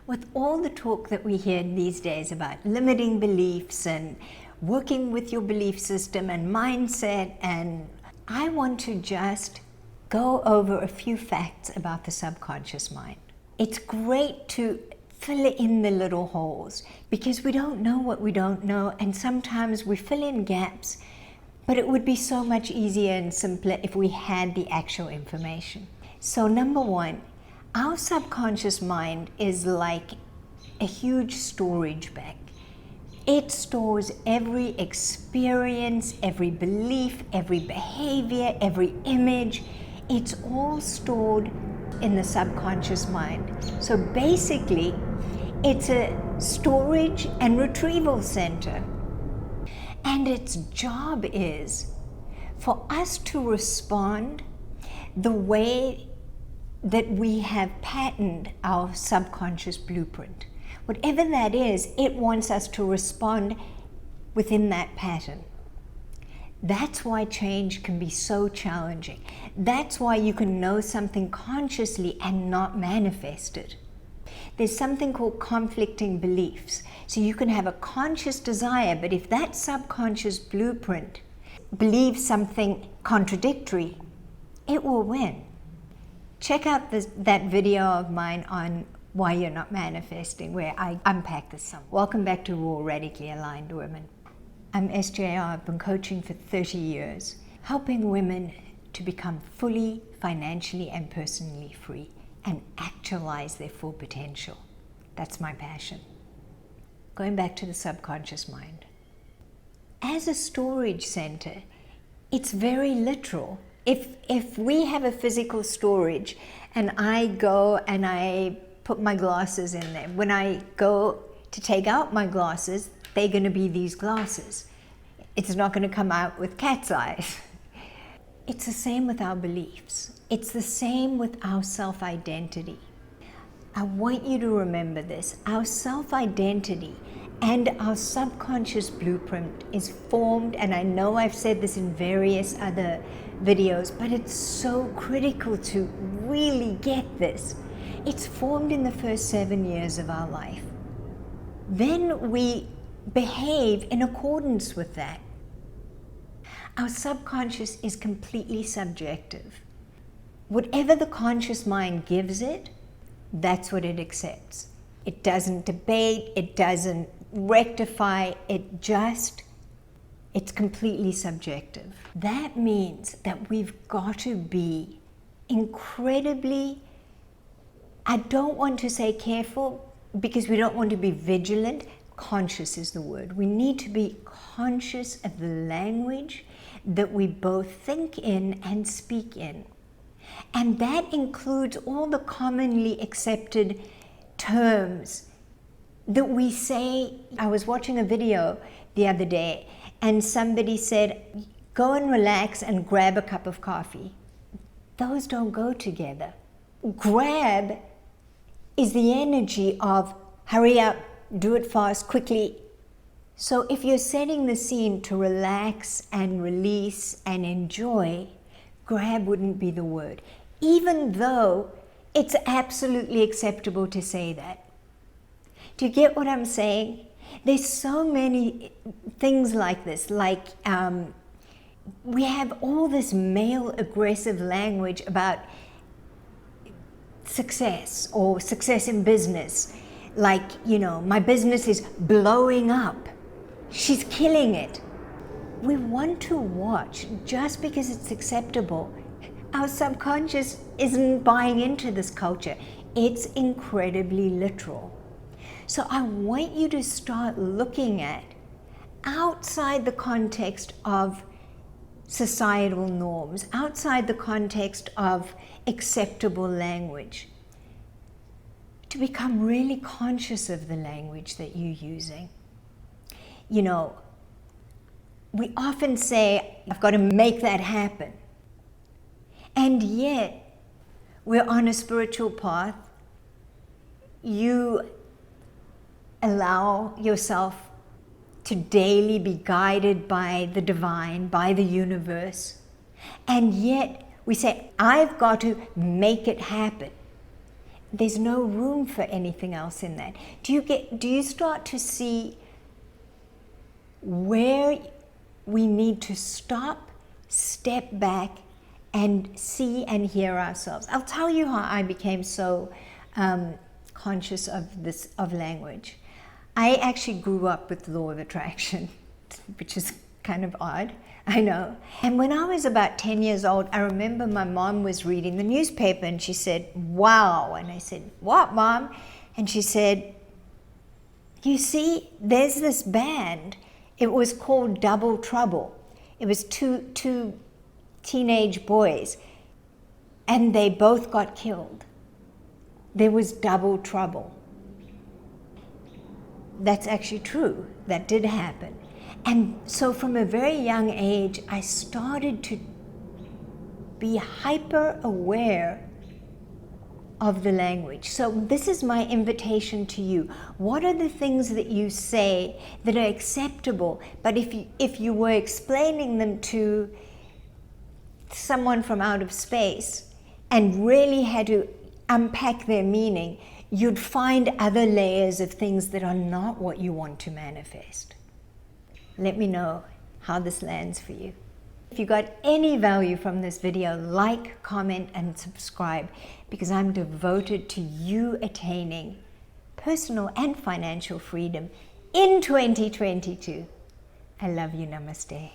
With all the talk that we hear these days about limiting beliefs and working with your belief system and mindset, and I want to just go over a few facts about the subconscious mind. It's great to fill in the little holes because we don't know what we don't know, and sometimes we fill in gaps, but it would be so much easier and simpler if we had the actual information. So number one, our subconscious mind is like a huge storage bank. It stores every experience, every belief, every behavior, every image. It's all stored in the subconscious mind. So basically, it's a storage and retrieval center. And its job is for us to respond the way that we have patterned our subconscious blueprint. Whatever that is, it wants us to respond within that pattern. That's why change can be so challenging. That's why you can know something consciously and not manifest it. There's something called conflicting beliefs. So you can have a conscious desire, but if that subconscious blueprint believes something contradictory, it will win. Check out that video of mine on why you're not manifesting, where I unpack this some. Welcome back to Raw Radically Aligned Women. I'm SJR. I've been coaching for 30 years, helping women to become fully financially and personally free and actualize their full potential. That's my passion. Going back to the subconscious mind. As a storage center, it's very literal. If we have a physical storage and I go and I put my glasses in there, when I go to take out my glasses, they're going to be these glasses. It's not going to come out with cat's eyes. It's the same with our beliefs. It's the same with our self-identity. I want you to remember this. Our self-identity and our subconscious blueprint is formed, and I know I've said this in various other videos, but it's so critical to really get this. It's formed in the first 7 years of our life. Then we behave in accordance with that. Our subconscious is completely subjective. Whatever the conscious mind gives it, that's what it accepts. It doesn't debate, it doesn't rectify, it's completely subjective. That means that we've got to be incredibly, I don't want to say careful because we don't want to be vigilant. Conscious is the word. We need to be conscious of the language that we both think in and speak in. And that includes all the commonly accepted terms that we say. I was watching a video the other day and somebody said, go and relax and grab a cup of coffee. Those don't go together. Grab is the energy of hurry up, do it fast, quickly. So if you're setting the scene to relax and release and enjoy, grab wouldn't be the word, even though it's absolutely acceptable to say that. Do you get what I'm saying? There's so many things like this, like we have all this male aggressive language about success or success in business. Like, my business is blowing up. She's killing it. We want to watch just because it's acceptable. Our subconscious isn't buying into this culture. It's incredibly literal. So I want you to start looking at outside the context of societal norms, outside the context of acceptable language, to become really conscious of the language that you're using. We often say, I've got to make that happen. And yet, we're on a spiritual path. You allow yourself to daily be guided by the divine, by the universe. And yet, we say, I've got to make it happen. there's no room for anything else in that. Do you start to see where we need to stop, step back, and see and hear ourselves? I'll tell you how I became so conscious of language. I actually grew up with law of attraction, which is kind of odd, I know. And when I was about 10 years old, I remember my mom was reading the newspaper and she said, "Wow." And I said, "What, Mom?" And she said, "You see, there's this band. It was called Double Trouble. It was two teenage boys, and they both got killed. There was double trouble." That's actually true. That did happen. And so from a very young age, I started to be hyper aware of the language. So this is my invitation to you. What are the things that you say that are acceptable, but if you were explaining them to someone from out of space and really had to unpack their meaning, you'd find other layers of things that are not what you want to manifest. Let me know how this lands for you. If you got any value from this video, like, comment, and subscribe, because I'm devoted to you attaining personal and financial freedom in 2022. I love you. Namaste.